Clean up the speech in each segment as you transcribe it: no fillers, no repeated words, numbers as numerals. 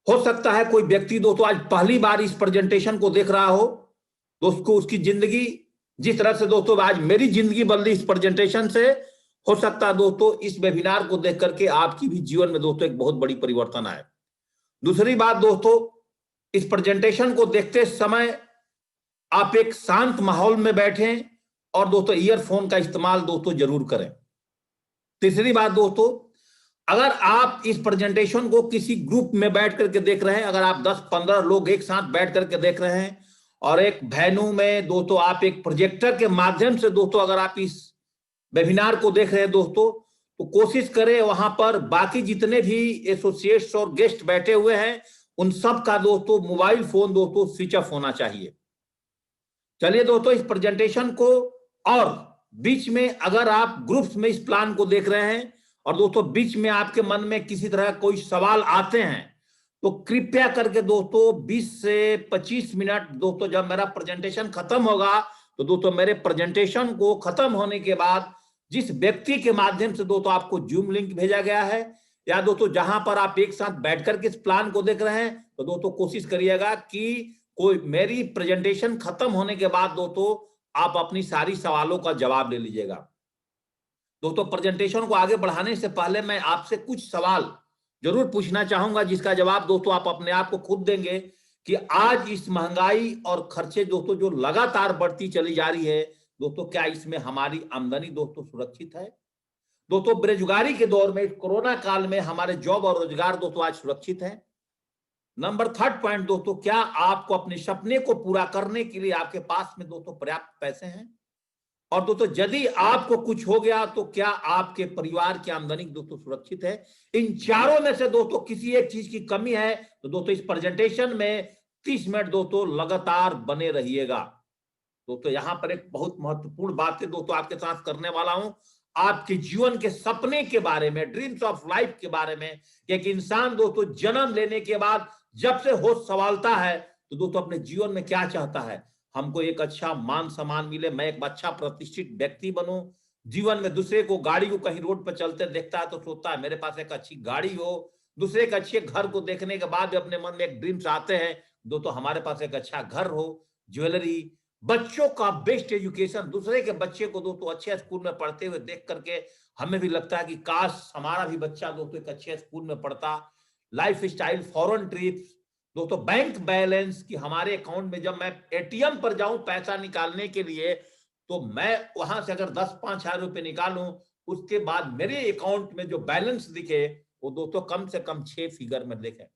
हो सकता है कोई व्यक्ति दोस्तों आज पहली बार इस प्रेजेंटेशन को देख रहा हो, दोस्तों उसकी जिंदगी जिस तरह से दोस्तों आज मेरी जिंदगी बदली इस प्रेजेंटेशन से, हो सकता है दोस्तों इस वेबिनार को देख करके आपकी भी जीवन में दोस्तों एक बहुत बड़ी परिवर्तन आए। दूसरी बात दोस्तों, इस प्रेजेंटेशन को देखते समय आप एक शांत माहौल में बैठें और दोस्तों ईयरफोन का इस्तेमाल दोस्तों जरूर करें। तीसरी बात दोस्तों, अगर आप इस प्रेजेंटेशन को किसी ग्रुप में बैठ करके देख रहे हैं, अगर आप 10-15 लोग एक साथ बैठ करके देख रहे हैं और एक वेन्यू में दोस्तों आप एक प्रोजेक्टर के माध्यम से दोस्तों अगर आप इस वेबिनार को देख रहे हैं दोस्तों, तो कोशिश करें वहां पर बाकी जितने भी एसोसिएट्स और गेस्ट बैठे हुए हैं उन सब का दोस्तों मोबाइल फोन दोस्तों स्विच ऑफ होना चाहिए। चलिए दोस्तों इस प्रेजेंटेशन को, और बीच में अगर आप ग्रुप्स में इस प्लान को देख रहे हैं और दोस्तों बीच में आपके मन में किसी तरह कोई सवाल आते हैं, तो कृपया करके दोस्तों 20 से 25 मिनट दोस्तों जब मेरा प्रेजेंटेशन खत्म होगा, तो दोस्तों मेरे प्रेजेंटेशन को खत्म होने के बाद जिस व्यक्ति के माध्यम से दोस्तों आपको जूम लिंक भेजा गया है या दोस्तों जहां पर आप एक साथ बैठ करके इस प्लान को देख रहे हैं, तो दोस्तों कोशिश करिएगा कि कोई मेरी प्रेजेंटेशन खत्म होने के बाद दोस्तों आप अपनी सारी सवालों का जवाब ले लीजिएगा। दोस्तों प्रेजेंटेशन को आगे बढ़ाने से पहले मैं आपसे कुछ सवाल जरूर पूछना चाहूंगा जिसका जवाब दोस्तों आप अपने आप को खुद देंगे कि आज इस महंगाई और खर्चे दोस्तों जो लगातार बढ़ती चली जा रही है दोस्तों, क्या इसमें हमारी आमदनी दोस्तों सुरक्षित है? दोस्तों बेरोजगारी के दौर में कोरोना काल में हमारे जॉब और रोजगार दोस्तों आज सुरक्षित है? नंबर 3 पॉइंट दोस्तों, क्या आपको अपने सपने को पूरा करने के लिए आपके पास में दोस्तों पर्याप्त पैसे हैं? और दोस्तों यदि आपको कुछ हो गया तो क्या आपके परिवार की आमदनी दोस्तों सुरक्षित है? इन चारों में से दोस्तों किसी एक चीज की कमी है तो दोस्तों इस प्रेजेंटेशन में 30 मिनट दोस्तों लगातार बने रहिएगा। दोस्तों यहां पर एक बहुत महत्वपूर्ण बात है दोस्तों आपके साथ करने वाला हूं, आपके जीवन के सपने के बारे में, ड्रीम्स ऑफ लाइफ के बारे में। एक इंसान दोस्तों जन्म लेने के बाद जब से होश संभालता है तो दोस्तों अपने जीवन में क्या चाहता है? हमको एक अच्छा मान सम्मान मिले, मैं एक अच्छा प्रतिष्ठित व्यक्ति बनूं, जीवन में दूसरे को गाड़ी को कहीं रोड पर चलते देखता है तो सोचता है मेरे पास एक अच्छी गाड़ी हो, दूसरे के अच्छे घर को देखने के बाद भी अपने मन में एक ड्रीम्स आते हैं दोस्तों हमारे पास एक अच्छा घर हो, ज्वेलरी, बच्चों का बेस्ट एजुकेशन, दूसरे के बच्चे को दोस्तों अच्छे स्कूल में पढ़ते हुए देख करके हमें भी लगता है कि काश हमारा भी बच्चा दोस्तों एक अच्छे स्कूल में पढ़ता। लाइफ स्टाइल, फॉरेन ट्रिप्स दोस्तों, बैंक बैलेंस कि हमारे अकाउंट में जब मैं एटीएम पर जाऊं पैसा निकालने के लिए तो मैं वहां से अगर 10-5 हजार रुपए निकालूं उसके बाद मेरे अकाउंट में जो बैलेंस दिखे वो दोस्तों कम से कम 6 फिगर में दिखे।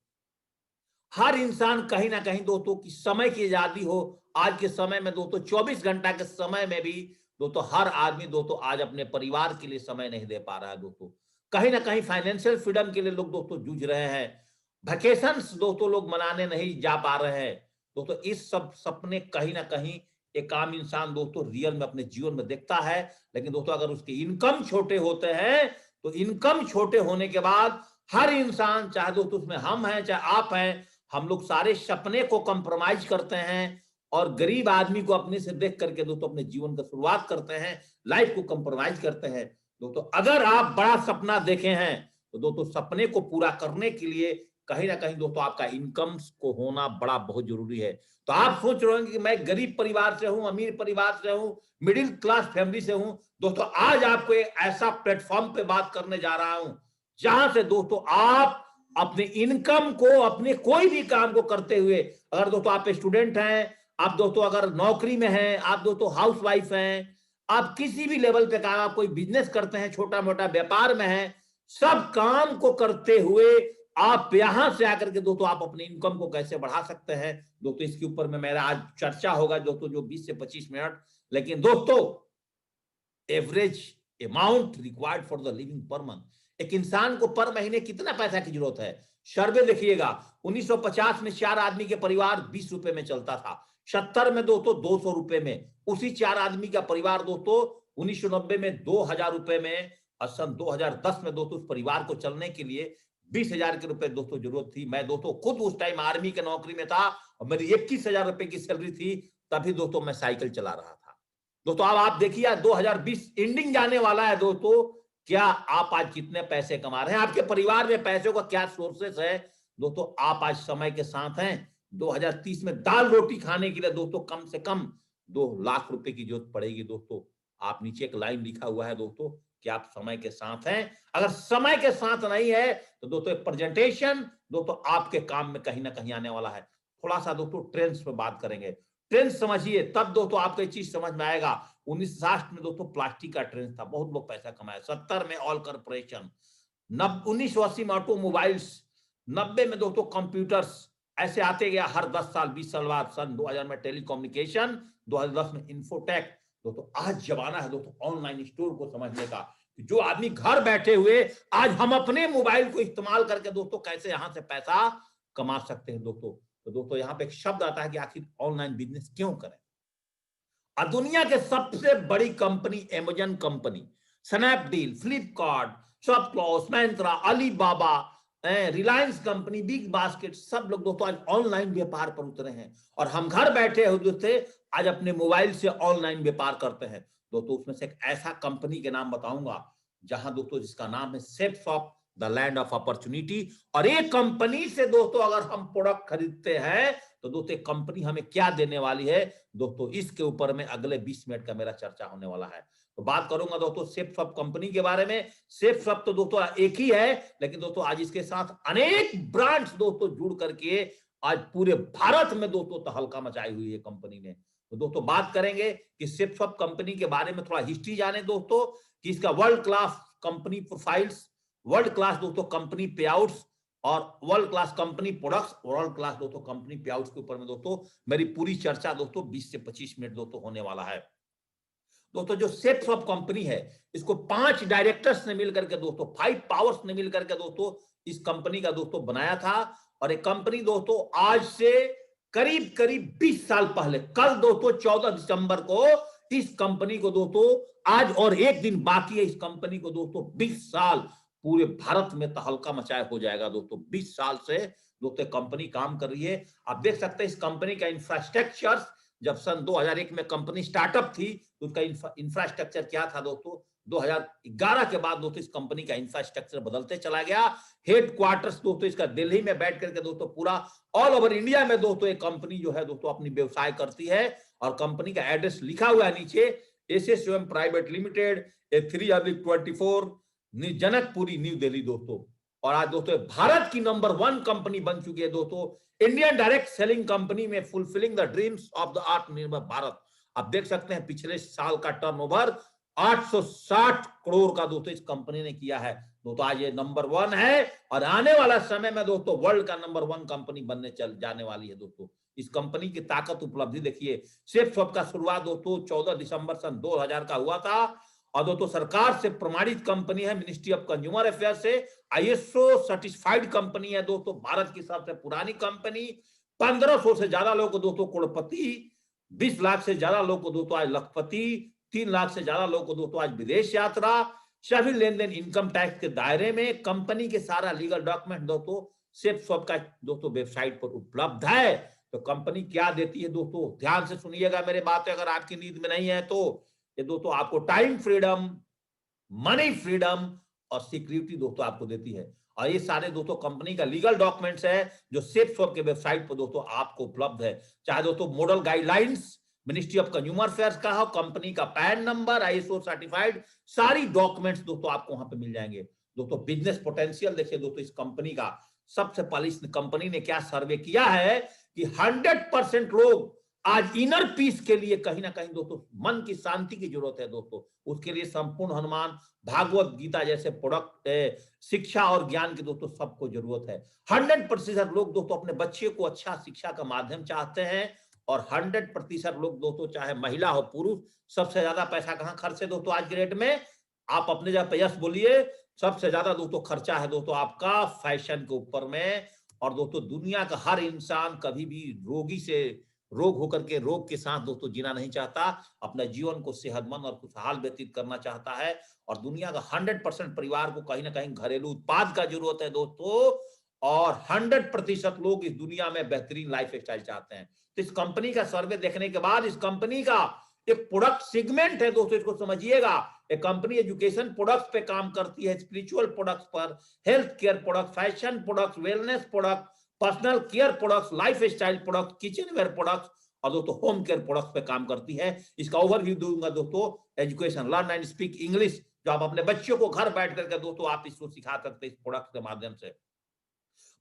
हर इंसान कहीं ना कहीं दोस्तों की समय की आजादी हो, आज के समय में दोस्तों 24 घंटा के समय में भी दोस्तों हर आदमी दोस्तों आज अपने परिवार के लिए समय नहीं दे पा रहा है दोस्तों। कहीं ना कहीं फाइनेंशियल फ्रीडम के लिए लोग दोस्तों जूझ रहे हैं, वैकेशंस दोस्तों लोग मनाने नहीं जा पा रहे हैं दोस्तों। इस सब सपने कहीं ना कहीं एक आम इंसान दोस्तों रियल में अपने जीवन में देखता है, लेकिन दोस्तों अगर उसके इनकम छोटे होते हैं तो इनकम छोटे होने के बाद हर इंसान, चाहे दोस्तों उसमें हम हैं चाहे आप हैं, हम लोग सारे सपने को कंप्रोमाइज करते हैं और गरीब आदमी को अपने से देख करके दोस्तों अपने जीवन का शुरुआत करते हैं, लाइफ को कंप्रोमाइज करते हैं दोस्तों। अगर आप बड़ा सपना देखे हैं तो दोस्तों सपने को पूरा करने के लिए कहीं ना कहीं दोस्तों आपका इनकम को होना बड़ा बहुत जरूरी है। तो आप सोच रहे होंगे कि मैं गरीब परिवार से हूं, अमीर परिवार से हूं, मिडिल क्लास फैमिली से हूं दोस्तों, आज आपको एक ऐसा प्लेटफॉर्म पे बात करने जा रहा हूं जहां से दोस्तों आप अपने इनकम को, अपने कोई भी काम को करते हुए, अगर दोस्तों आप स्टूडेंट हैं, आप दोस्तों अगर नौकरी में हैं, आप दोस्तों हाउस वाइफ हैं, आप किसी भी लेवल पे काम, आप कोई बिजनेस करते हैं, छोटा मोटा व्यापार में हैं, सब काम को करते हुए आप यहां से आकर के दोस्तों आप अपने इनकम को कैसे बढ़ा सकते हैं दोस्तों, इसके ऊपर में मेरा आज चर्चा होगा दोस्तों जो 20 से 25 मिनट। लेकिन दोस्तों average amount required for the living per month, एक इंसान को पर महीने कितना पैसा की जरूरत है? सर्वे देखिएगा, 1950 में 4 आदमी के परिवार 20 रुपए में चलता था, 70 में दोस्तों 200 रुपए में, उसी 4 आदमी का परिवार दोस्तों 1990 में 2000 रुपए में, और सन 2010 में दोस्तों उस परिवार को चलने के लिए 20,000 के रुपए दोस्तों जरूरत थी। मैं दोस्तों खुद उस टाइम आर्मी के नौकरी में था और मेरी 21,000 रुपए की सैलरी थी, तभी दोस्तों मैं साइकिल चला रहा था दोस्तों। अब आप देखिए 2020 एंडिंग जाने वाला है दोस्तों, क्या आप आज कितने पैसे कमा रहे हैं? आपके परिवार में पैसे का क्या सोर्सेस है? दोस्तों आप आज समय के साथ हैं। 2030 में दाल रोटी खाने के लिए दोस्तों कम से कम 2 लाख रुपए की जरूरत पड़ेगी दोस्तों। आप नीचे एक लाइन लिखा हुआ है दोस्तों कि आप समय के साथ हैं। अगर समय के साथ नहीं है तो दोस्तों प्रेजेंटेशन दोस्तों आपके काम में कहीं ना कहीं आने वाला है। थोड़ा सा दोस्तों ट्रेंड्स पे बात करेंगे। ट्रेंड समझिए तब दोस्तों आपको एक चीज समझ में आएगा। 1960 में दोस्तों प्लास्टिक का ट्रेंड था, बहुत लोग पैसा कमाए। 70 में ऑल कॉर्पोरेशन, 1980 में ऑटोमोबाइल्स, 90 में दोस्तों कंप्यूटर्स, ऐसे आते गया हर 10 साल 20 साल बाद। सन 2000 में टेलीकम्युनिकेशन, 2010 में इंफोटेक। दोस्तों आज जमाना है दोस्तों ऑनलाइन स्टोर को समझने का। जो आदमी घर बैठे हुए आज हम अपने मोबाइल को इस्तेमाल करके दोस्तों कैसे यहां से पैसा कमा सकते हैं दोस्तों। तो दोस्तों यहाँ पे एक शब्द आता है कि आखिर ऑनलाइन बिजनेस क्यों करें। और दुनिया के सबसे बड़ी company Amazon company, Snapdeal, Flipkart, ShopClues, Myntra, Alibaba, Reliance company, BigBasket, सब लोग दोस्तों आज ऑनलाइन व्यापार पर उतरे हैं। और हम घर बैठे हुए थे आज अपने मोबाइल से ऑनलाइन व्यापार करते हैं दोस्तों। उसमें से एक ऐसा कंपनी के नाम बताऊंगा जहां दोस्तों जिसका नाम है सेप्सॉफ्ट, द लैंड ऑफ अपॉर्चुनिटी। और एक कंपनी से दोस्तों अगर हम प्रोडक्ट खरीदते हैं तो दोस्तों कंपनी हमें क्या देने वाली है दोस्तों, इसके ऊपर में अगले 20 मिनट का मेरा चर्चा होने वाला है। तो बात करूंगा दोस्तों सेप्सॉफ्ट कंपनी के बारे में। सेप्सॉफ्ट तो दोस्तों एक ही है, लेकिन दोस्तों आज इसके साथ अनेक ब्रांड्स दोस्तों जुड़ करके आज पूरे भारत में दोस्तों तहलका मचाई हुई है कंपनी ने। तो दोस्तों बात करेंगे कि सेप्सॉफ्ट कंपनी के बारे में, थोड़ा हिस्ट्री जाने दोस्तों कि इसका world class company profiles, world class दोस्तों कंपनी पे आउट्स और world class company products, world class दोस्तों कंपनी पे आउट्स के ऊपर में दोस्तों मेरी पूरी चर्चा दोस्तों 20 से 25 मिनट दोस्तों होने वाला है। दोस्तों जो सेप्सॉफ्ट कंपनी है इसको 5 डायरेक्टर्स ने मिलकर के दोस्तों, 5 पावर्स ने मिलकर के दोस्तों इस कंपनी का दोस्तों बनाया था। और एक कंपनी दोस्तों आज से करीब करीब 20 साल पहले, कल दोस्तों 14 दिसंबर को इस कंपनी को दोस्तों, आज और एक दिन बाकी है इस कंपनी को दोस्तों 20 साल पूरे भारत में तहलका मचाए हो जाएगा दोस्तों। 20 साल से दोस्तों कंपनी काम कर रही है। आप देख सकते हैं इस कंपनी का इंफ्रास्ट्रक्चर, जब सन 2001 में कंपनी स्टार्टअप थी तो उसका इंफ्रास्ट्रक्चर क्या था दोस्तों, 2011 के बाद दोस्तों इस कंपनी का इंफ्रास्ट्रक्चर बदलते चला गया। हेडक्वार्टर्स दोस्तों इसका दिल्ली में बैठ करके दोस्तों पूरा ऑल ओवर इंडिया में दोस्तों एक कंपनी जो है दोस्तों अपनी व्यवसाय करती है। और कंपनी का एड्रेस लिखा हुआ है नीचे, SSM private limited, 3/24, Janakpuri, new Delhi दोस्तों। और आज दोस्तों भारत की नंबर 1 कंपनी बन चुकी है दोस्तों, इंडियन डायरेक्ट सेलिंग कंपनी में, fulfilling the dreams of the आत्मनिर्भर भारत। आप देख सकते हैं पिछले साल का टर्नओवर 860 करोड़ का दोस्तों इस कंपनी ने किया है दोस्तों। आज ये नंबर 1 है और आने वाला समय में दोस्तों वर्ल्ड का नंबर 1 कंपनी बनने चल जाने वाली है दोस्तों। इस कंपनी की ताकत उपलब्धि देखिए। सेप्सॉफ्ट का शुरुआत दोस्तों 14 दिसंबर सन 2000 का हुआ था और दोस्तों सरकार से प्रमाणित कंपनी है, मिनिस्ट्री ऑफ कंज्यूमर अफेयर से आईएसओ सर्टिफाइड कंपनी है दोस्तों। भारत की सबसे पुरानी कंपनी, 1500 से ज्यादा लोग को दोस्तों करोड़पति, 20 लाख से ज्यादा लोग को दोस्तों आज लखपति, 3 लाख से ज्यादा लोग को दोस्तों आज विदेश यात्रा, सभी लेन देन इनकम टैक्स के दायरे में। कंपनी के सारा लीगल डॉक्यूमेंट दोस्तों सेप्सॉफ्ट का दोस्तों वेबसाइट पर उपलब्ध है। तो कंपनी क्या देती है दोस्तों, ध्यान से सुनिएगा मेरे बातें, अगर आपकी नींद में नहीं है तो। ये दोस्तों आपको टाइम फ्रीडम, मनी फ्रीडम और सिक्योरिटी दोस्तों आपको देती है। और ये सारे दोस्तों कंपनी का लीगल डॉक्यूमेंट्स है जो सेप्सॉफ्ट के वेबसाइट पर दोस्तों आपको उपलब्ध है। चाहे दोस्तों model guidelines ministry of consumer affairs का हो, कंपनी का पैन नंबर, आईएसओ सर्टिफाइड, सारी डॉक्यूमेंट्स दोस्तों आपको वहां पे मिल जाएंगे दोस्तों। बिजनेस पोटेंशियल देखिए दोस्तों इस कंपनी का। सबसे पहले इस कंपनी ने क्या सर्वे किया है कि 100% लोग आज इनर पीस के लिए कहीं ना कहीं दोस्तों मन की शांति की जरूरत है दोस्तों। उसके लिए संपूर्ण हनुमान, भागवत गीता जैसे प्रोडक्ट, शिक्षा और ज्ञान की दोस्तों सबको जरूरत है। 100% लोग दोस्तों अपने बच्चे को अच्छा शिक्षा का माध्यम चाहते हैं और 100% लोग दोस्तों चाहे महिला हो पुरुष, सबसे ज्यादा पैसा कहां खर्च है दोस्तों आज के रेट में, आप अपने जगह पे यस बोलिए। सबसे ज्यादा दोस्तों खर्चा है दोस्तों आपका फैशन के ऊपर में। और दोस्तों दुनिया का हर इंसान कभी भी रोगी से रोग होकर के रोग के साथ दोस्तों जीना नहीं चाहता, अपने जीवन को सेहतमंद और खुशहाल व्यतीत करना चाहता है। और दुनिया का 100% परिवार को कहीं ना कहीं घरेलू उत्पाद का जरूरत है दोस्तों। और 100% लोग इस दुनिया में बेहतरीन लाइफ स्टाइल चाहते हैं। तो इस कंपनी का सर्वे देखने के बाद इस कंपनी का एक प्रोडक्ट सेगमेंट है दोस्तों, इसको समझिएगा। एक कंपनी एजुकेशन प्रोडक्ट्स पे काम करती है, स्पिरिचुअल प्रोडक्ट्स पर, health care product, fashion products, wellness product, personal care products, life style product, kitchen ware products और दोस्तों होम केयर प्रोडक्ट्स पे काम करती है। इसका ओवरव्यू दूंगा दोस्तों। Education, learn and speak English, जो आप अपने बच्चों को घर बैठ करके दोस्तों आप इसको सिखा सकते हैं इस प्रोडक्ट के माध्यम से।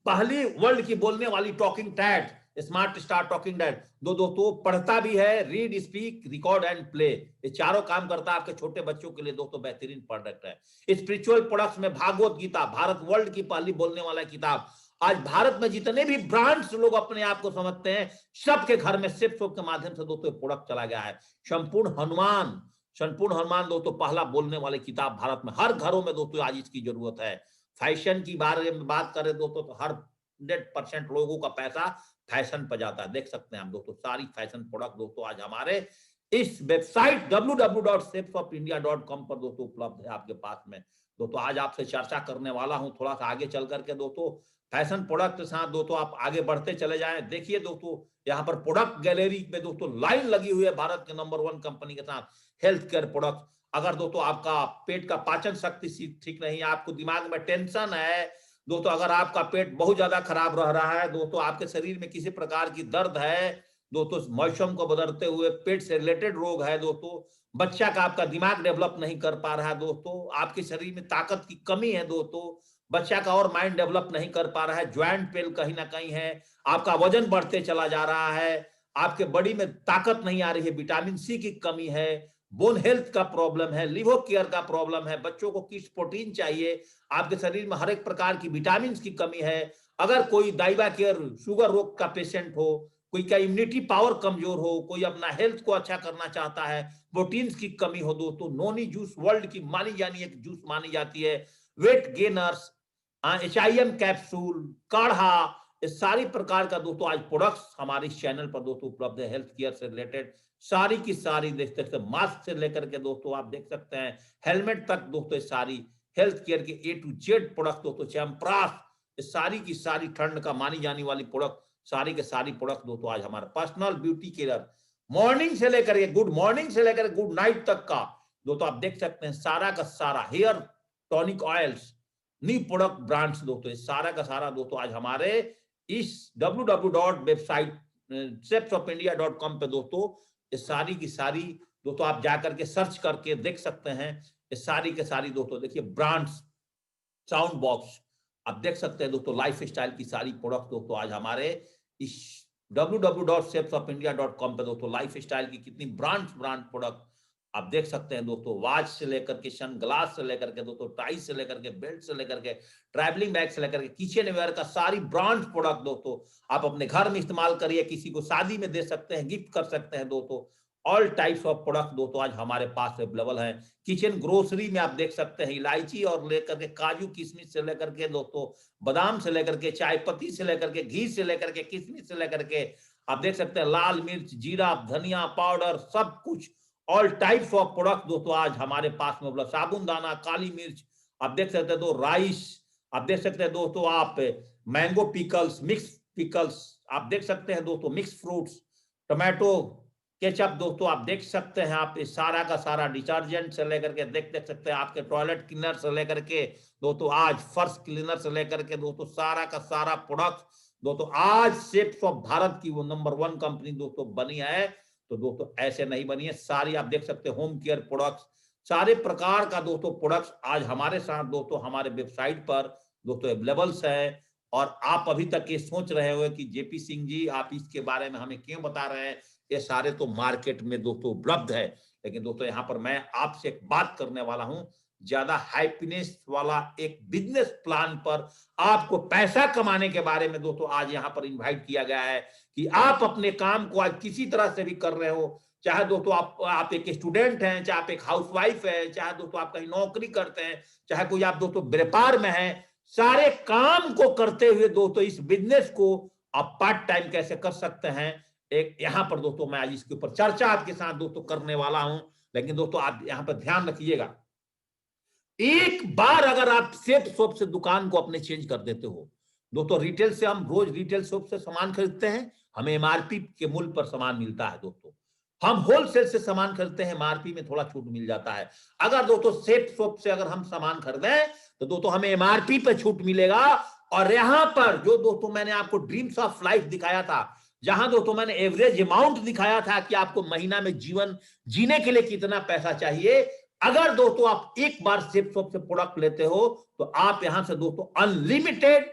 पहली वर्ल्ड की बोलने वाली टॉकिंग टैट, स्मार्ट स्टार टॉकिंग टैट, दोस्तों पढ़ता भी है, read, speak, record and play, ये चारों काम करता है आपके छोटे बच्चों के लिए दोस्तों बेहतरीन प्रोडक्ट है। स्पिरिचुअल प्रोडक्ट्स में भागवत गीता, भारत वर्ल्ड की पहली बोलने वाला किताब। आज भारत में जितने भी ब्रांड्स लोग अपने आप को समझते हैं, सबके घर में सिर्फ के माध्यम से दोस्तों प्रोडक्ट चला गया है। संपूर्ण हनुमान दोस्तों पहला बोलने वाली किताब भारत में, हर घरों में दोस्तों आज इसकी जरूरत है। फैशन की बारे में बात करें दोस्तों तो हर 100% लोगों का पैसा फैशन पर जाता है। देख सकते हैं हम दोस्तों सारी फैशन प्रोडक्ट दोस्तों आज हमारे इस वेबसाइट www.shapesofIndia.com पर दोस्तों उपलब्ध है आपके पास में। दोस्तों आज आपसे चर्चा करने वाला हूं थोड़ा सा आगे चल करके दोस्तों फैशन प्रोडक्ट के साथ दोस्तों आप आगे बढ़ते चले जाएं। देखिए दोस्तों यहाँ पर प्रोडक्ट गैलरी में दोस्तों लाइन लगी हुई है भारत के नंबर 1 कंपनी के साथ हेल्थ केयर प्रोडक्ट। अगर दोस्तों आपका पेट का पाचन शक्ति ठीक नहीं है, आपको दिमाग में टेंशन है दोस्तों, अगर आपका पेट बहुत ज्यादा खराब रह रहा है दोस्तों, आपके शरीर में किसी प्रकार की दर्द है दोस्तों, मौसम को बदलते हुए पेट से रिलेटेड रोग है दोस्तों, बच्चा का आपका दिमाग डेवलप नहीं कर पा रहा है दोस्तों, आपके शरीर में ताकत की कमी है दोस्तों, बच्चा का और माइंड डेवलप नहीं कर पा रहा है, ज्वाइंट पेन कहीं ना कहीं है, आपका वजन बढ़ते चला जा रहा है, आपके बॉडी में ताकत नहीं आ रही है, विटामिन सी की कमी है, बोन हेल्थ का प्रॉब्लम है, लिवर केयर का प्रॉब्लम है, बच्चों को किस प्रोटीन चाहिए, आपके शरीर में हर एक प्रकार की विटामिन की कमी है, अगर कोई दाइवा केयर शुगर रोग का पेशेंट हो, कोई का इम्यूनिटी पावर कमजोर हो, कोई अपना हेल्थ को अच्छा करना चाहता है, प्रोटीन्स की कमी हो दोस्तों, नोनी जूस वर्ल्ड की मानी जानी एक जूस मानी जाती है, वेट गेनर्स, HIM कैप्सूल, काढ़ा, इस सारी प्रकार का दोस्तों आज प्रोडक्ट्स हमारे इस चैनल पर दोस्तों उपलब्ध है। हेल्थ केयर से रिलेटेड सारी की सारी देख सकते हैं, मास्क से लेकर के दोस्तों आप देख सकते हैं हेलमेट तक दोस्तों सारी हेल्थ केयर के A to Z प्रोडक्ट दोस्तों, चैम्प्रास, सारी की सारी ठंड का मानी जानी वाली प्रोडक्ट, सारी के सारी प्रोडक्ट दोस्तों आज हमारे पर्सनल ब्यूटी केयर, मॉर्निंग से लेकर गुड मॉर्निंग से लेकर गुड नाइट तक का दोस्तों आप देख सकते हैं, सारा का सारा hair tonic oils, new product brands दोस्तों, सारा का सारा दोस्तों आज हमारे इस www.shapesofIndia.com पे दोस्तों ये सारी की सारी दोस्तों आप जाकर के सर्च करके देख सकते हैं। ये सारी के सारी दोस्तों देखिए ब्रांड्स, साउंड बॉक्स आप देख सकते हैं दोस्तों, लाइफ स्टाइल की सारी प्रोडक्ट दोस्तों आज हमारे इस www.shapesofIndia.com पे दोस्तों लाइफ स्टाइल की कितनी ब्रांड प्रोडक्ट आप देख सकते हैं दोस्तों, वॉच से लेकर के सन ग्लास से लेकर के दोस्तों, टाई से लेकर के बेल्ट से लेकर के ट्रैवलिंग बैग से लेकर के किचन वेयर का सारी ब्रांड प्रोडक्ट दोस्तों आप अपने घर में इस्तेमाल करिए, किसी को शादी में दे सकते हैं, गिफ्ट कर सकते हैं दोस्तों, ऑल टाइप्स ऑफ प्रोडक्ट दोस्तों आज हमारे पास अवेलेबल है। किचन ग्रोसरी में आप देख सकते हैं इलायची और लेकर के काजू किशमिश से लेकर के दोस्तों, बादाम से लेकर के चाय पत्ती से लेकर के घी से लेकर के किशमिश से लेकर के आप देख सकते हैं लाल मिर्च, जीरा, धनिया पाउडर, सब कुछ ऑल टाइप्स ऑफ प्रोडक्ट दोस्तों आज हमारे पास में उपलब्ध, साबुन दाना, काली मिर्च आप देख सकते हैं दोस्तों, राइस आप देख सकते हैं दोस्तों, आप मैंगो पिकल्स, मिक्स पिकल्स आप देख सकते हैं दोस्तों, मिक्स फ्रूट्स, टोमेटो केचप दोस्तों आप देख सकते हैं, आप इस सारा का सारा डिटर्जेंट से लेकर के देख सकते हैं, आपके टॉयलेट क्लीनर से लेकर के दोस्तों, आज फर्श क्लीनर से लेकर के दोस्तों सारा का सारा प्रोडक्ट दोस्तों आज शेप्स ऑफ भारत की वो नंबर 1 कंपनी दोस्तों बनी है। तो दोस्तों ऐसे नहीं बनी है, सारी आप देख सकते हैं होम केयर प्रोडक्ट्स, सारे प्रकार का दोस्तों प्रोडक्ट्स आज हमारे साथ दोस्तों हमारे वेबसाइट पर दोस्तों अवेलेबल्स है। और आप अभी तक ये सोच रहे हो कि जेपी सिंह जी आप इसके बारे में हमें क्यों बता रहे हैं, ये सारे तो मार्केट में दोस्तों उपलब्ध है, लेकिन दोस्तों यहाँ पर मैं आपसे एक बात करने वाला हूं, ज्यादा हैप्पीनेस वाला एक बिजनेस प्लान पर आपको पैसा कमाने के बारे में दोस्तों आज यहाँ पर इनवाइट किया गया है कि आप अपने काम को आज किसी तरह से भी कर रहे हो, चाहे दोस्तों आप एक स्टूडेंट हैं, चाहे आप एक हाउसवाइफ है, चाहे दोस्तों आप कहीं नौकरी करते हैं, चाहे कोई आप दोस्तों व्यापार में है, सारे काम को करते हुए दोस्तों इस बिजनेस को आप पार्ट टाइम कैसे कर सकते हैं, एक यहाँ पर दोस्तों मैं आज इसके ऊपर चर्चा आपके साथ दोस्तों करने वाला हूं। लेकिन दोस्तों आप यहाँ पर ध्यान रखिएगा, एक बार अगर आप सेट शॉप से दुकान को अपने चेंज कर देते हो दोस्तों, रिटेल से हम रोज रिटेल शॉप से सामान खरीदते हैं, हमें MRP के मूल्य पर सामान मिलता है दोस्तों, हम होलसेल से सामान खरीदते हैं, एमआरपी में थोड़ा छूट मिल जाता है। अगर दोस्तों सेफ शॉप से अगर हम सामान खरीदें तो दोस्तों हमें एमआरपी पे छूट मिलेगा। और यहां पर जो दोस्तों मैंने आपको ड्रीम्स ऑफ लाइफ दिखाया था, जहां दोस्तों मैंने एवरेज अमाउंट दिखाया था कि आपको महीना में जीवन जीने के लिए कितना पैसा चाहिए, अगर दोस्तों आप एक बार सेफ शॉप से प्रोडक्ट लेते हो तो आप यहां से दोस्तों अनलिमिटेड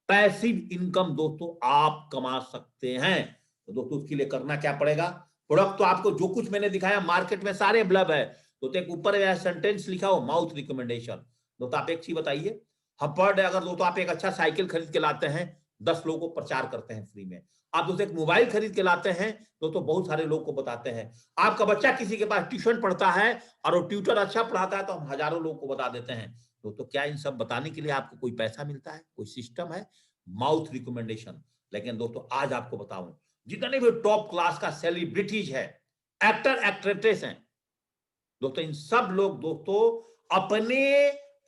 पैसिव इनकम दोस्तों आप कमा सकते हैं। तो दोस्तों उसके लिए करना क्या पड़ेगा? प्रोडक्ट तो आपको जो कुछ मैंने दिखाया मार्केट में सारे उपलब्ध है। तो एक ऊपर सेंटेंस लिखा हो माउथ रिकमेंडेशन। दोस्तों आप एक चीज बताइए, हम पर डे अगर दोस्तों आप एक अच्छा साइकिल खरीद के लाते हैं, 10 लोगों को प्रचार करते हैं फ्री में। आप दोस्तों एक मोबाइल खरीद के लाते हैं दोस्तों, बहुत सारे लोग को बताते हैं। आपका बच्चा किसी के पास ट्यूशन पढ़ता है और वो ट्यूटर अच्छा पढ़ाता है तो हम हजारों लोग को बता देते हैं। दोस्तों क्या इन सब बताने के लिए आपको कोई पैसा मिलता है, कोई सिस्टम है? Mouth recommendation. लेकिन दोस्तों आज आपको बताऊं, जितने भी टॉप क्लास का सेलिब्रिटीज है, एक्टर एक्ट्रेसेस हैं दोस्तों, इन सब लोग दोस्तों अपने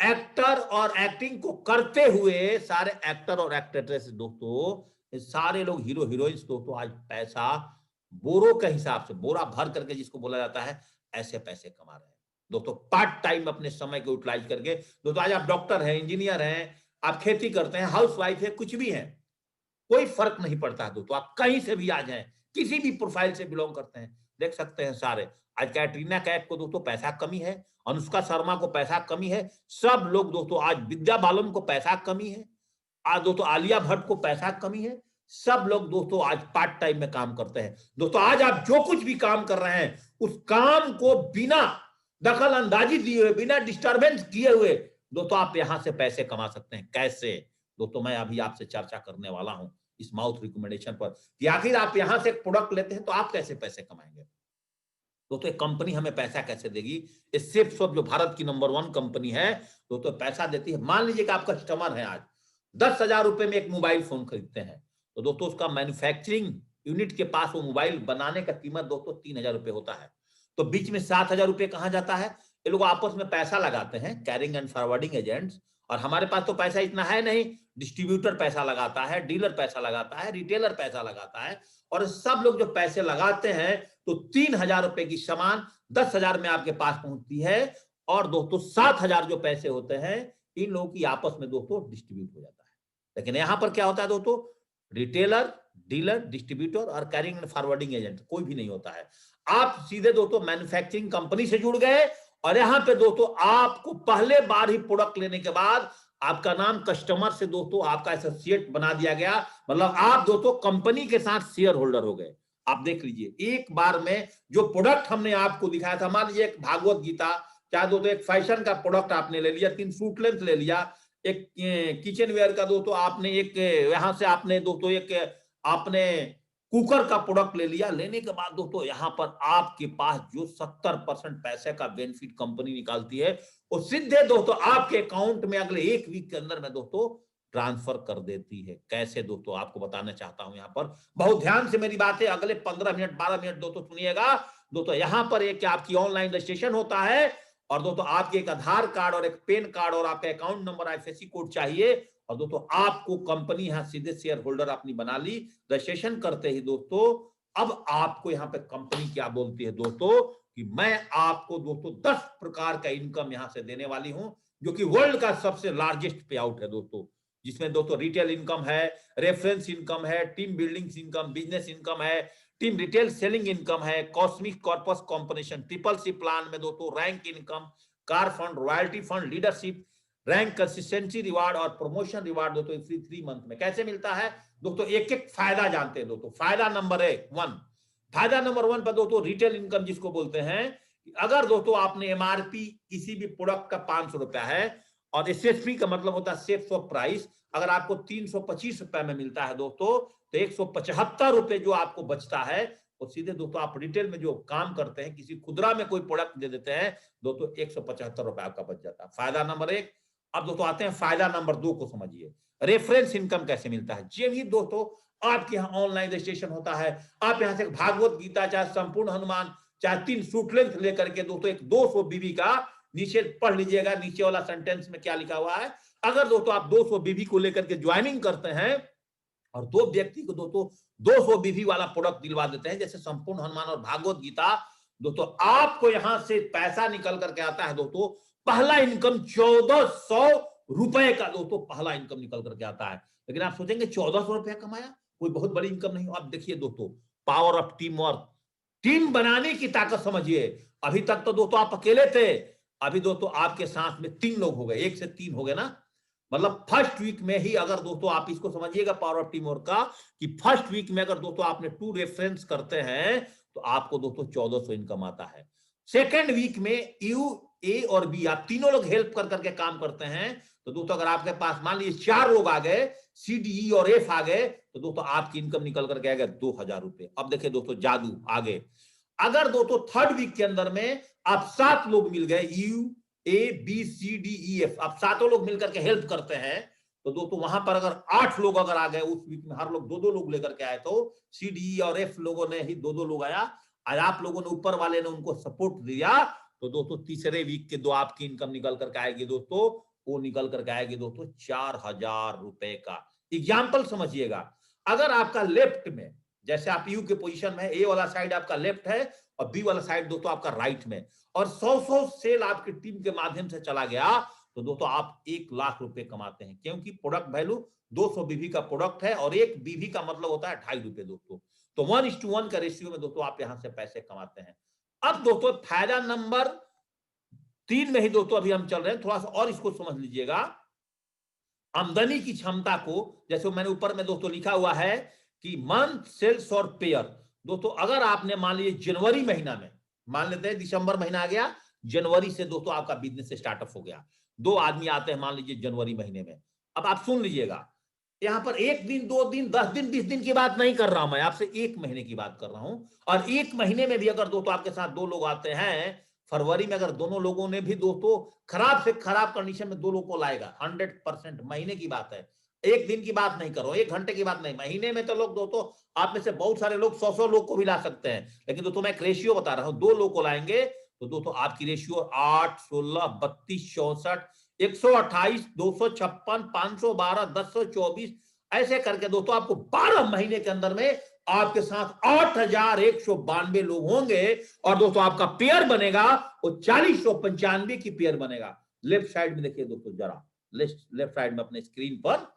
एक्टर और एक्टिंग को करते हुए, सारे एक्टर और एक्ट्रेसेस दोस्तों, सारे लोग हीरो हीरोइंस दोस्तों आज पैसा बोरो के हिसाब से, बोरा भर करके जिसको बोला जाता है, ऐसे पैसे कमा रहे हैं दोस्तों, पार्ट टाइम अपने समय को यूटिलाइज करके। दोस्तों आज आप डॉक्टर हैं, इंजीनियर हैं, आप खेती करते हैं, हाउस वाइफ है, कुछ भी है, कोई फर्क नहीं पड़ता दोस्तों, आप कहीं से भी आ जाएं, किसी भी प्रोफाइल से बिलोंग करते हैं, देख सकते हैं सारे। आज कैटरीना कैफ को दोस्तों पैसा कमी है, अनुष्का शर्मा को पैसा कमी है, सब लोग दोस्तों, आज विद्या बालन को पैसा कमी है, आज दोस्तों आलिया भट्ट को पैसा कमी है, सब लोग दोस्तों आज पार्ट टाइम में काम करते हैं। दोस्तों आज आप जो कुछ भी काम कर रहे हैं, उस काम को बिना दखल अंदाजी दिए हुए, बिना डिस्टर्बेंस किए हुए दोस्तों आप यहां से पैसे कमा सकते हैं। कैसे? दोस्तों मैं अभी आपसे चर्चा करने वाला हूं इस माउथ रिकमेंडेशन पर कि आखिर आप यहां से प्रोडक्ट लेते हैं तो आप कैसे पैसे कमाएंगे। दोस्तों एक कंपनी हमें पैसा कैसे देगी? इस सेफ शॉप जो भारत की नंबर 1 कंपनी है दोस्तों, पैसा देती है। मान लीजिए कि आप कस्टमर हैं, आज 10,000 रुपए में एक मोबाइल फोन खरीदते हैं, तो दोस्तों उसका मैन्युफैक्चरिंग यूनिट के पास वो मोबाइल बनाने का कीमत दोस्तों 3,000 रुपए होता है। तो बीच में 7,000 रुपए कहां जाता है? ये लोग आपस में पैसा लगाते हैं, कैरिंग एंड फॉरवर्डिंग एजेंट्स, और हमारे पास तो पैसा इतना है नहीं, डिस्ट्रीब्यूटर पैसा लगाता है, डीलर पैसा लगाता है, रिटेलर पैसा लगाता है, और सब लोग जो पैसे लगाते हैं तो 3,000 रुपए की सामान 10,000 में आपके पास पहुंचती है, और दोस्तों 7,000 जो पैसे होते हैं इन लोगों की आपस में दोस्तों डिस्ट्रीब्यूट हो जाता है। लेकिन यहां पर क्या होता है दोस्तों? रिटेलर, डीलर, डिस्ट्रीब्यूटर और कैरिंग एंड फॉरवर्डिंग एजेंट कोई भी नहीं होता है। आप सीधे दोस्तों मैन्युफैक्चरिंग कंपनी से जुड़ गए, और यहां पे दोस्तों आपको पहले बार ही प्रोडक्ट लेने के बाद आपका नाम कस्टमर से दोस्तों आपका एसोसिएट बना दिया गया, मतलब आप दोस्तों कंपनी के साथ शेयर होल्डर हो गए। आप देख लीजिए, एक बार में जो प्रोडक्ट हमने आपको दिखाया था, मान लीजिए एक भागवत गीता, क्या दोस्तों एक फैशन का प्रोडक्ट आपने ले लिया, 3 सूट लेंथ ले लिया, एक किचन वेयर का दोस्तों आपने एक यहां से आपने दोस्तों एक आपने कुकर का प्रोडक्ट ले लिया। लेने के बाद दोस्तों यहां पर आपके पास जो 70% पैसे का बेनिफिट कंपनी निकालती है, वो सीधे दोस्तों आपके अकाउंट में अगले 1 वीक के अंदर में दोस्तों ट्रांसफर कर देती है। कैसे दोस्तों आपको बताना चाहता हूं, यहां पर बहुत ध्यान से मेरी बातें अगले 15 मिनट 12 मिनट दोस्तों सुनिएगा। दोस्तों यहां पर एक आपकी ऑनलाइन रजिस्ट्रेशन होता है, और दोस्तों आपके एक आधार कार्ड और एक पैन कार्ड और आपका अकाउंट नंबर आईएफएससी कोड चाहिए, और दोस्तों आपको कंपनी यहां सीधे शेयर होल्डर अपनी बना ली। रजिस्ट्रेशन करते ही दोस्तों अब आपको यहां पे कंपनी क्या बोलती है दोस्तों, कि मैं आपको दोस्तों 10 प्रकार का इनकम यहां से देने वाली हूं, जो कि वर्ल्ड का सबसे लार्जेस्ट पे आउट है दोस्तों, जिसमें दोस्तों रिटेल इनकम है, रेफरेंस इनकम है, team building income, business income है, टीम रिटेल सेलिंग इनकम है, cosmic corpus combination, triple C plan में दोस्तों rank income, car fund, royalty fund, leadership rank, consistency reward और प्रमोशन रिवार्ड दोस्तों 3 month में। कैसे मिलता है दोस्तों? एक एक फायदा जानते हैं दोस्तों। फायदा नंबर 1, फायदा नंबर 1 पर दोस्तों रिटेल इनकम जिसको बोलते हैं, अगर दोस्तों आपने एमआरपी किसी भी प्रोडक्ट का 500 रुपया है, और एसएसपी का मतलब होता है सेफ ऑफ प्राइस, अगर आपको 325 रुपए में मिलता है दोस्तों, तो 175 रुपए जो आपको बचता है, और सीधे दोस्तों आप रिटेल में जो काम करते हैं, किसी खुदरा में कोई प्रोडक्ट दे देते हैं दोस्तों, 175 रुपए आपका बच जाता है। फायदा नंबर 1। अब दोस्तों आते हैं फायदा नंबर 2 को समझिए, रेफरेंस इनकम कैसे मिलता है। जी भी दोस्तों आपके यहाँ ऑनलाइन रजिस्ट्रेशन होता है, आप यहाँ से भागवत गीता, चाहे संपूर्ण हनुमान, चाहे 3 सूट लेंथ लेकर के दोस्तों एक 200 बीबी का, नीचे पढ़ लीजिएगा, नीचे वाला सेंटेंस में क्या लिखा हुआ है। अगर दोस्तों आप 200 बीबी को लेकर के ज्वाइनिंग करते हैं, और दो व्यक्ति को दोस्तों 200 बीवी वाला प्रोडक्ट दिलवा देते हैं, जैसे संपूर्ण हनुमान और भागवत गीता। दोस्तों आपको यहां से पैसा निकल करके आता है दोस्तों, पहला इनकम 1400 रुपए का दोस्तों पहला इनकम निकल करके आता है। लेकिन आप सोचेंगे 1400 रुपया कमाया, कोई बहुत बड़ी इनकम नहीं हो। आप देखिए दोस्तों, power of team work, team बनाने की ताकत समझिए। अभी तक तो दोस्तों आप अकेले थे, अभी दोस्तों आपके साथ में 3 लोग हो गए, 1 से 3 हो गए ना। मतलब फर्स्ट वीक में ही अगर दोस्तों आप इसको समझिएगा पावर ऑफ टीम वर्क का, कि फर्स्ट वीक में अगर दोस्तों आपने 2 रेफरेंस करते हैं तो आपको दोस्तों 1400 इनकम आता है। सेकेंड वीक में यू, ए और बी, आप तीनों लोग हेल्प कर करके काम करते हैं, तो दोस्तों अगर आपके पास मान लीजिए 4 लोग आ गए, सी, डी, ई और एफ आ गए, तो दोस्तों आपकी इनकम निकल करके आएगा 2000 रुपए। अब देखिए दोस्तों जादू आगे, अगर दोस्तों थर्ड वीक के अंदर में आप 7 लोग मिल गए, U, A, B, C, D, E, F, आप 7 लोग मिलकर के हेल्प करते हैं, तो दोस्तों वहां पर अगर 8 लोग अगर आ गए उस वीक में, हर लोग 2-2 लोग लेकर के आए, तो सी, डी, ई और एफ लोगों ने ही 2-2 लोग आया, आज आप लोगों ने ऊपर वाले ने उनको सपोर्ट दिया, तो दोस्तों तीसरे वीक के दो आपकी इनकम निकल करके आएगी दोस्तों, वो निकल करके आएगी दोस्तों 4000 रुपए का। एग्जाम्पल समझिएगा, अगर आपका लेफ्ट में, जैसे आप यू के पोजीशन में, ए वाला साइड आपका लेफ्ट है और बी वाला साइड दोस्तों आपका राइट में, और 100 सेल आपकी टीम के माध्यम से चला गया, तो दोस्तों आप 1 लाख रुपए कमाते हैं, क्योंकि प्रोडक्ट वैल्यू 200 बीवी का प्रोडक्ट है और 1 बीवी का मतलब होता है 2.5 रुपए दोस्तों, तो 1:1 का रेशियो में दोस्तों आप यहां से पैसे कमाते हैं। अब दोस्तों फायदा नंबर 3 में ही दोस्तों अभी हम चल रहे हैं, थोड़ा सा और इसको समझ लीजिएगा। आमदनी की क्षमता को, जैसे मैंने ऊपर में दोस्तों लिखा हुआ है कि मंथ, सेल्स और पेयर। दोस्तों अगर आपने मान लीजिए जनवरी महीना में, मान लेते हैं दिसंबर महीना आ गया, जनवरी से दोस्तों आपका बिजनेस स्टार्टअप हो गया, 2 आदमी आते हैं मान लीजिए जनवरी महीने में। अब आप सुन लीजिएगा, यहां पर 1 दिन, 2 दिन, 10 दिन, 20 दिन की बात नहीं कर रहा हूं, मैं आपसे 1 महीने की बात कर रहा हूं। और 1 महीने में भी अगर दोस्तों आपके साथ 2 लोग आते हैं, फरवरी में अगर दोनों लोगों ने भी दोस्तों खराब से खराब कंडीशन में 2 लोगों को लाएगा, 100%, महीने की बात है, 1 दिन की बात नहीं करो, 1 घंटे की बात नहीं, महीने में तो लोग दोस्तों आप में से बहुत सारे लोग 100 लोग को भी ला सकते हैं, लेकिन दोस्तों मैं एक रेशियो बता रहा हूं, 2 लोग को लाएंगे तो दोस्तों आपकी रेशियो 8, 16, 32, 64, 128, 256, 512, 1024, ऐसे करके दोस्तों आपको 12 महीने के अंदर में आपके साथ 8192 लोग होंगे, और दोस्तों आपका पेयर बनेगा वो 4095 की पेयर बनेगा। लेफ्ट साइड में देखिए दोस्तों जरा, लेफ्ट साइड में अपने स्क्रीन पर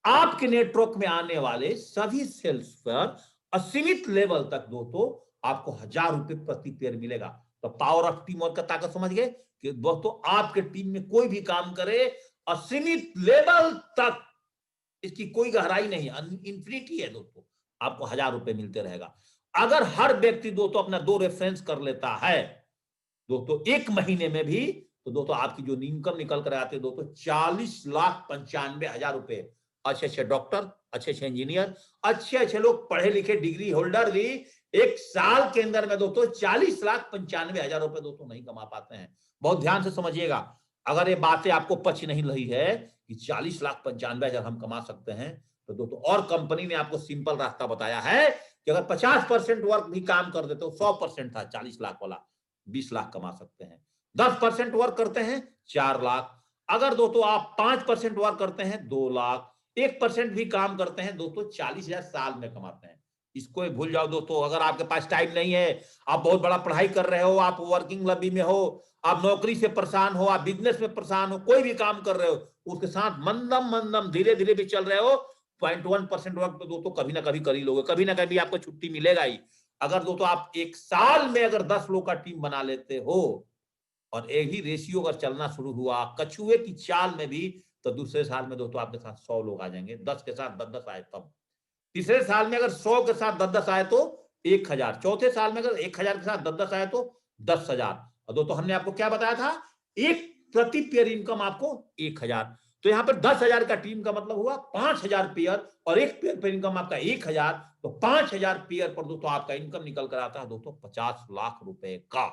आपके नेटवर्क में आने वाले सभी सेल्स पर असीमित लेवल तक दोस्तों आपको 1000 रुपए प्रति पेयर मिलेगा। तो पावर ऑफ टीम वर्क का ताकत समझ गए कि दोस्तों आपके टीम में कोई भी काम करे, असीमित लेवल तक, इसकी कोई गहराई नहीं है, इंफिनिटी है दोस्तों, आपको 1000 रुपए मिलते रहेगा। अगर हर व्यक्ति दोस्तों अपना 2 रेफरेंस कर लेता है दोस्तों 1 महीने में भी, तो दोस्तों आपकी जो इनकम निकल कर आते हैं दोस्तों 40,95,000 रुपए। अच्छे अच्छे डॉक्टर, अच्छे अच्छे इंजीनियर, अच्छे अच्छे लोग पढ़े लिखे डिग्री होल्डर भी 1 साल के अंदर में दोस्तों 40,95,000 रुपए दोस्तों नहीं कमा पाते हैं। बहुत ध्यान से समझिएगा, अगर ये बातें आपको पच नहीं रही है कि 40,95,000 हम कमा सकते हैं, तो दोस्तों और कंपनी ने आपको सिंपल रास्ता बताया है कि अगर 50% वर्क भी काम कर देते हो, 100% था 40 लाख वाला, 20 लाख कमा सकते हैं। 10% वर्क करते हैं 4 लाख, अगर दोस्तों आप 5% वर्क करते हैं 2 लाख, 1% भी काम करते हैं दोस्तों 40,000 साल में कमाते हैं। इसको भूल जाओ दोस्तों, अगर आपके पास टाइम नहीं है, आप बहुत बड़ा पढ़ाई कर रहे हो, आप वर्किंग लबी में हो, आप नौकरी से परेशान हो, आप बिजनेस में परेशान हो, कोई भी काम कर रहे हो, उसके साथ मंदम मंदम धीरे धीरे भी चल रहे हो, 0.1% वर्क तो दोस्तों कभी ना कभी कर ही लोगे, कभी ना कभी आपको छुट्टी मिलेगा ही। अगर दोस्तों आप 1 साल में अगर 10 लोग का टीम बना लेते हो और यही रेशियो अगर चलना शुरू हुआ कछुए की चाल में भी, तो दूसरे साल में दोस्तों आपके साथ 100 लोग आ जाएंगे, 10 के साथ 10-10 आए तब। तीसरे साल में अगर 100 के साथ 10-10 आए तो 1000, चौथे साल में अगर 1000 के साथ 10-10 आए तो 10,000। और दोस्तों हमने आपको क्या बताया था, एक प्रति पेयर इनकम आपको 1000, तो यहां पर 10,000 का टीम का मतलब हुआ 5,000 पेयर, और एक पेयर पर इनकम आपका 1000, तो 5,000 पेयर पर दोस्तों आपका इनकम निकल कर आता है दोस्तों 50 लाख रुपए का।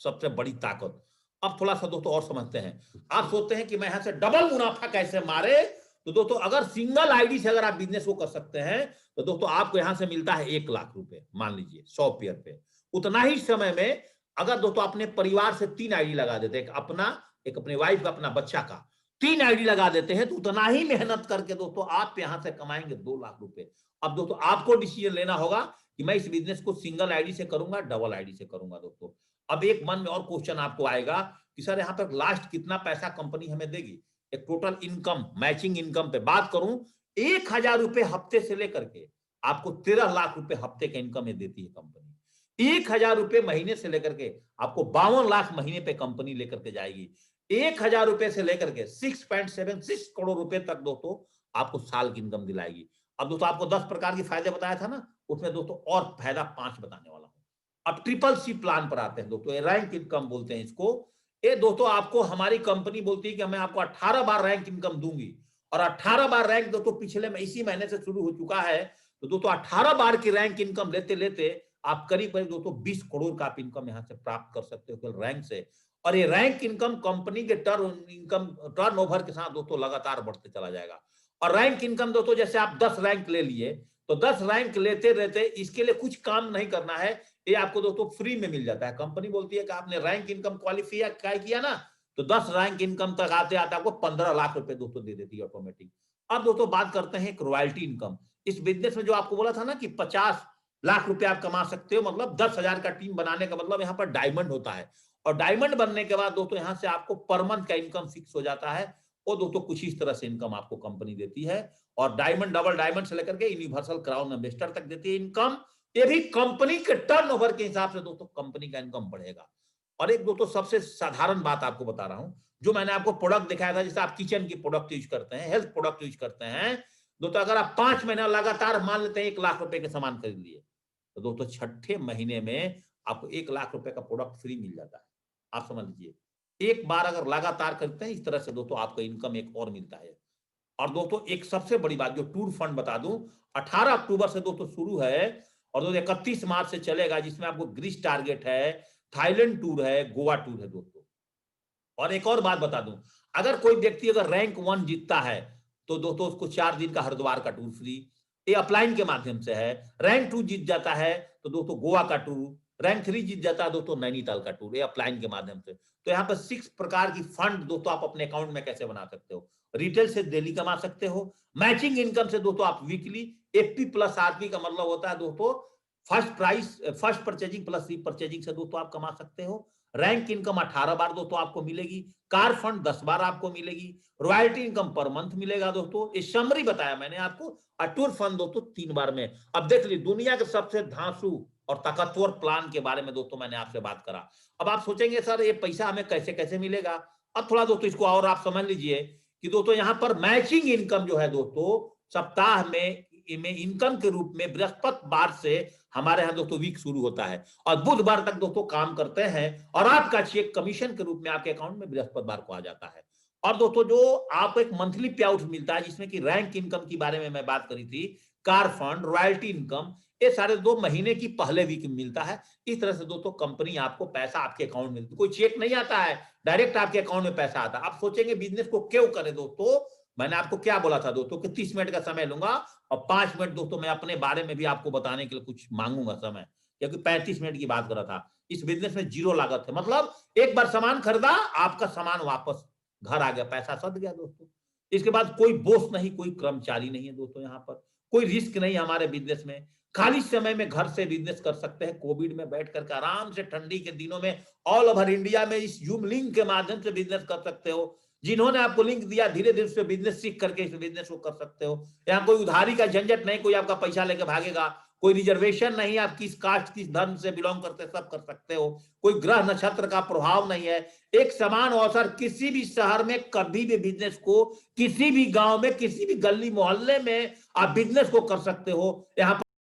सबसे बड़ी ताकत। अब थोड़ा सा दोस्तों और समझते हैं, आप सोचते हैं कि मैं यहां से डबल मुनाफा कैसे मारे, तो दोस्तों अगर सिंगल आईडी से अगर आप बिजनेस को कर सकते हैं, तो दोस्तों आपको यहां से मिलता है 1 लाख रुपए, मान लीजिए 100 पेयर पे। उतना ही समय में अगर दोस्तों अपने परिवार से 3 आईडी लगा देते, एक अपना, एक अपने वाइफ का, अपना बच्चा का, 3 आईडी लगा देते हैं तो उतना ही मेहनत करके दोस्तों आप यहां से कमाएंगे 2 लाख रुपए। अब दोस्तों आपको डिसीजन लेना होगा कि मैं इस बिजनेस को सिंगल आईडी से करूंगा, डबल आईडी से करूंगा दोस्तों। अब एक मन में और क्वेश्चन आपको आएगा कि सर यहाँ पर लास्ट कितना पैसा कंपनी हमें देगी? एक टोटल इनकम, मैचिंग इनकम पे बात करूं, 1,000 रुपए हफ्ते से लेकर के आपको 13 लाख रुपए हफ्ते का इनकम ये देती है कंपनी। 1,000 रुपए महीने से लेकर के आपको 52 लाख महीने पे कंपनी लेकर के जाएगी। 1,000 रुपए से लेकर के 6.76 करोड़ रुपए तक दोस्तों आपको साल की इनकम दिलाएगी। अब दोस्तों आपको 10 प्रकार के फायदे बताया था ना, उसमें दोस्तों और फायदा 5 बताने वाला हूं। अब ट्रिपल सी प्लान पर आते हैं दोस्तों, रैंक इनकम बोलते हैं इसको। ये दोस्तों आपको हमारी कंपनी बोलती है कि मैं आपको 18 बार रैंक इनकम दूंगी, और 18 बार रैंक दोस्तों पिछले में इसी महीने से शुरू हो चुका है। तो दोस्तों 18 बार की रैंक इनकम लेते लेते आप करीब करीब दोस्तों 20 करोड़ का आप इनकम यहां से प्राप्त कर सकते हो केवल रैंक से। और ये रैंक इनकम कंपनी के टर्नओवर के साथ दोस्तों लगातार बढ़ते चला जाएगा। और रैंक इनकम दोस्तों जैसे आप 10 रैंक ले लिए, तो 10 रैंक लेते रहते इसके लिए कुछ काम नहीं करना है, ये आपको दोस्तों फ्री में मिल जाता है। कंपनी बोलती है कि आपने रैंक इनकम क्वालिफाई किया ना, तो 10 रैंक इनकम तक आते आते आपको 15 लाख रुपए दोस्तों दे देती है ऑटोमेटिक। अब दोस्तों बात करते हैं एक रॉयल्टी इनकम। इस बिजनेस में जो आपको बोला था ना कि 50 लाख रुपए आप कमा सकते हो, मतलब 10,000 का टीम बनाने का मतलब यहाँ पर डायमंड होता है। और डायमंड बनने के बाद दोस्तों यहाँ से आपको पर मंथ का इनकम फिक्स हो जाता है, और दोस्तों कुछ इस तरह से इनकम आपको कंपनी देती है। और डायमंड, डबल डायमंड से लेकर के यूनिवर्सल क्राउन एम्बेसडर तक देती है इनकम। ये भी कंपनी के टर्नओवर के हिसाब से दोस्तों कंपनी का इनकम बढ़ेगा। और एक दोस्तों सबसे साधारण बात आपको बता रहा हूं, जो मैंने आपको प्रोडक्ट दिखाया था, जैसे आप किचन की प्रोडक्ट यूज करते हैं, हेल्थ प्रोडक्ट यूज करते हैं दोस्तों, अगर आप 5 महीना लगातार मान लेते हैं 1 लाख रुपए के सामान खरीद लिए, तो दोस्तों 6ठे महीने में आपको 1 लाख रुपए का प्रोडक्ट फ्री मिल जाता है। आप समझ लीजिए, एक बार अगर लगातार करते हैं इस तरह से दोस्तों आपको इनकम एक और मिलता है। और दोस्तों एक सबसे बड़ी बात जो टूर फंड बता दूं, 18 अक्टूबर से दोस्तों शुरू है और दोस्तों 31 मार्च से चलेगा, जिसमें आपको ग्रीस टारगेट है, थाईलैंड टूर है, गोवा टूर है दोस्तों। और एक और बात बता दूं, अगर कोई व्यक्ति अगर रैंक 1 जीतता है तो दोस्तों उसको 4 दिन का हरिद्वार का टूर फ्री, ये अपलाइन के माध्यम से है। रैंक 2 जीत जाता है तो दोस्तों गोवा का टूर, रैंक 3 जीत जाता है दोस्तों नैनीताल का टूर, ये अपलाइन के माध्यम से। तो यहाँ पर 6 प्रकार की फंड दोस्तों आप अपने अकाउंट में कैसे बना सकते हो। रिटेल से डेली कमा सकते हो, मैचिंग इनकम से दोस्तों आप वीकली, एफपी प्लस आरपी का मतलब होता है दोस्तों फर्स्ट परचेजिंग प्लस रीपरचेजिंग से दोस्तों आप कमा सकते हो। रैंक इनकम 18 बार दोस्तों आपको मिलेगी, कार फंड 10 बार आपको मिलेगी, रॉयल्टी इनकम पर मंथ मिलेगा दोस्तों, ये समरी बताया मैंने आपको। और टूर फंड दोस्तों 3 बार में। अब देख ली दुनिया के सबसे धांसू और ताकतवर प्लान के बारे में दोस्तों मैंने आपसे बात करा। अब आप सोचेंगे सर ये पैसा हमें कैसे कैसे मिलेगा। अब थोड़ा दोस्तों इसको और आप समझ लीजिए कि दोस्तों यहाँ पर मैचिंग इनकम जो है दोस्तों सप्ताह में इनकम के रूप में बृहस्पतिवार से हमारे यहाँ दोस्तों वीक शुरू होता है और बुधवार तक दोस्तों काम करते हैं, और आपका चेक कमीशन के रूप में आपके अकाउंट में बृहस्पतिवार को आ जाता है। और दोस्तों जो आपको एक मंथली पे आउट मिलता है, जिसमें कि रैंक इनकम के बारे में मैं बात करी थी, कार फंड, रॉयल्टी इनकम, ये सारे 2 महीने की पहले वीक मिलता है। इस तरह से दोस्तों कंपनी आपको पैसा आपके अकाउंट में, कोई चेक नहीं आता है, डायरेक्ट आपके अकाउंट में पैसा आता है। आप सोचेंगे बिजनेस को क्यों करें दोस्तों, मैंने आपको क्या बोला था दोस्तों कि 30 मिनट का समय लूंगा और 5 मिनट दोस्तों मैं अपने बारे में भी आपको बताने के लिए कुछ मांगूंगा समय, क्योंकि 35 मिनट की बात कर रहा था। इस बिजनेस में 0 लागत है, मतलब एक बार सामान खरीदा, आपका सामान वापस घर आ गया, पैसा सद गया दोस्तों। इसके बाद कोई बॉस नहीं, कोई कर्मचारी नहीं है दोस्तों, यहाँ पर कोई रिस्क नहीं हमारे बिजनेस में। खाली समय में घर से बिजनेस कर सकते हैं, कोविड में बैठ करके आराम से ठंडी के दिनों में ऑल ओवर इंडिया में इस जूम लिंक के माध्यम से बिजनेस कर सकते हो। जिन्होंने आपको लिंक दिया धीरे धीरे से बिजनेस सीख करके इस बिजनेस को कर सकते हो। यहाँ कोई उधारी का झंझट नहीं, कोई आपका पैसा लेके भागेगा, कोई रिजर्वेशन नहीं, आप किस कास्ट किस धर्म से बिलोंग करते सब कर सकते हो, कोई ग्रह नक्षत्र का प्रभाव नहीं है। एक समान अवसर किसी भी शहर में कभी भी बिजनेस को, किसी भी गांव में, किसी भी गली मोहल्ले में आप बिजनेस को कर सकते हो। यहाँ